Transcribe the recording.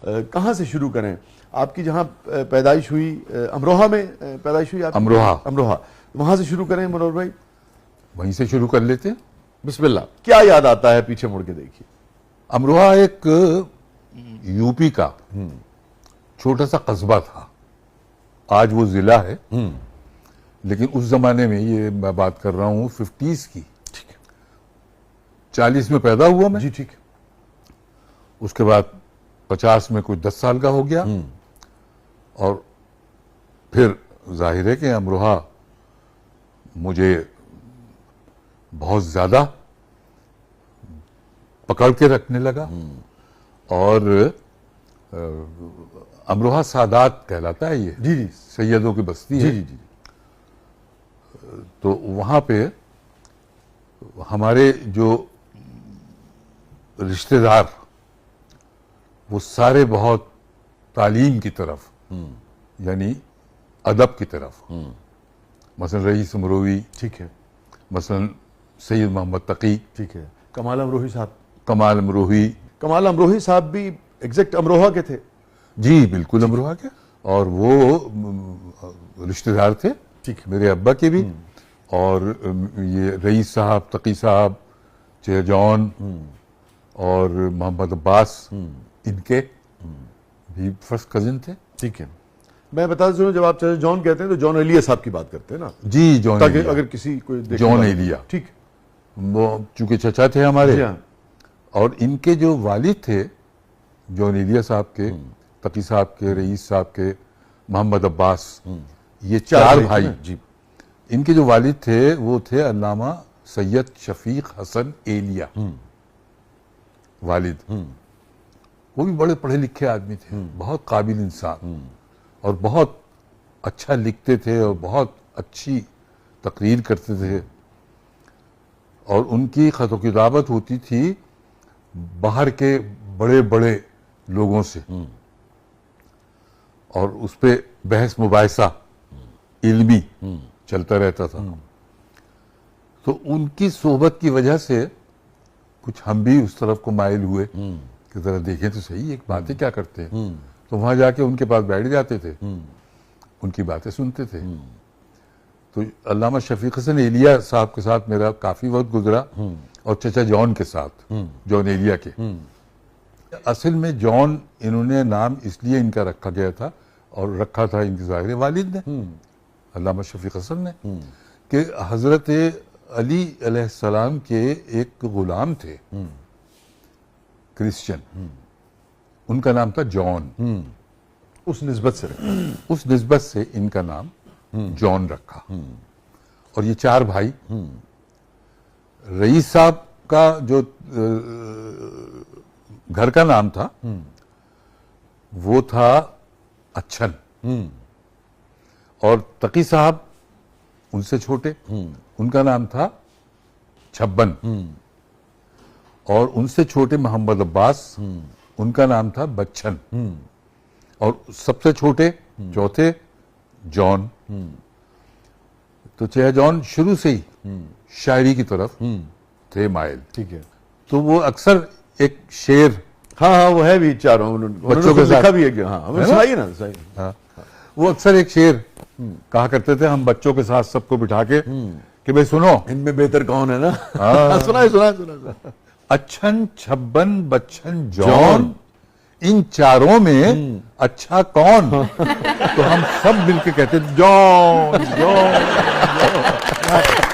کہاں سے شروع کریں؟ آپ کی جہاں پیدائش ہوئی امروہہ میں پیدائش ہوئی آپ کی؟ امروہہ، وہاں سے شروع کریں منور بھائی؟ وہیں سے شروع کر لیتے ہیں. بسم اللہ. کیا یاد آتا ہے؟ پیچھے مڑ کے دیکھیے. امروہہ ایک یو پی کا چھوٹا سا قصبہ تھا. آج وہ ضلع ہے، لیکن اس زمانے میں، یہ میں بات کر رہا ہوں 50s کی، 40 میں پیدا ہوا میں. جی ٹھیک. اس کے بعد 50 میں کوئی 10 سال کا ہو گیا، اور پھر ظاہر ہے کہ امروہہ مجھے بہت زیادہ پکڑ کے رکھنے لگا. اور امروہہ سادات کہلاتا ہے یہ، جی جی سیدوں کی بستی ہے. جی جی. تو وہاں پہ ہمارے جو رشتہ دار وہ سارے بہت تعلیم کی طرف، یعنی ادب کی طرف، مثلا رئیس امروی، ٹھیک ہے، مثلا سید محمد تقی، ٹھیک ہے، کمال امروہی صاحب. کمال امروہی. کمال امروہی صاحب بھی ایگزیکٹ امروہہ کے تھے؟ جی بالکل امروہہ کے، اور وہ رشتہ دار تھے ٹھیک ہے، میرے ابا کے بھی. اور یہ رئیس صاحب، تقی صاحب، چہ جون اور محمد عباس، ان کے بھی فرسٹ کزن تھے. ٹھیک ہے. میں بتا دوں، جب آپ چچا جون کہتے ہیں تو جون ایلیا صاحب کی بات کرتے ہیں نا؟ جی جون تاکہ ایلیا. اگر کسی کو جون ایلیا، ٹھیک. وہ چونکہ چچا تھے ہمارے. جی ہاں. اور ان کے جو والد تھے جون ایلیا صاحب کے، تقی صاحب کے، رئیس صاحب کے، محمد عباس، یہ 4 بھائی. جی. ان کے جو والد تھے وہ تھے علامہ سید شفیق حسن ایلیا والد. وہ بھی بڑے پڑھے لکھے آدمی تھے، بہت قابل انسان، اور بہت اچھا لکھتے تھے اور بہت اچھی تقریر کرتے تھے. اور ان کی خط و کتابت ہوتی تھی باہر کے بڑے بڑے لوگوں سے، اور اس پہ بحث مباحثہ علمی چلتا رہتا تھا. تو ان کی صحبت کی وجہ سے کچھ ہم بھی اس طرف کو مائل ہوئے کہ ذرا دیکھیں تو صحیح ایک باتیں کیا کرتے ہیں. تو وہاں جا کے ان کے پاس بیٹھ جاتے تھے، ان کی باتیں سنتے تھے. تو علامہ شفیق حسن ایلیا صاحب کے ساتھ میرا کافی وقت گزرا، اور چچا جون کے ساتھ، جون ایلیا کے. اصل میں جون انہوں نے نام اس لیے ان کا رکھا گیا تھا، اور رکھا تھا ان کے ظاہر والد نے، علامہ شفیق حسن نے، کہ حضرت علی علیہ السلام کے ایک غلام تھے کرسچن، ان کا نام تھا جون. اس نسبت سے اس نسبت سے ان کا نام جون رکھا. اور یہ 4 بھائی، رئیس صاحب کا جو گھر کا نام تھا وہ تھا اچھن، اور تقی صاحب ان سے چھوٹے، ان کا نام تھا چھبن، اور ان سے چھوٹے محمد عباس، ان کا نام تھا بچن، اور سب سے چھوٹے چوتھے جون. تو چہ جون شروع سے ہی شاعری کی طرف تھے مائل. ٹھیک ہے. تو وہ اکثر ایک شعر، ہاں وہ ہے بھی چاروں بچوں کے ساتھ لکھا بھی ہے کہ ہاں سنائیے نا. ہاں وہ اکثر ایک شعر کہا کرتے تھے ہم بچوں کے ساتھ سب کو بٹھا کے کہ بھئی سنو، ان میں بہتر کون ہے نا. ہاں سنائے. اچھن، چھبن، بچن، جون، ان چاروں میں اچھا کون؟ تو ہم سب مل کے کہتے جون جون جون.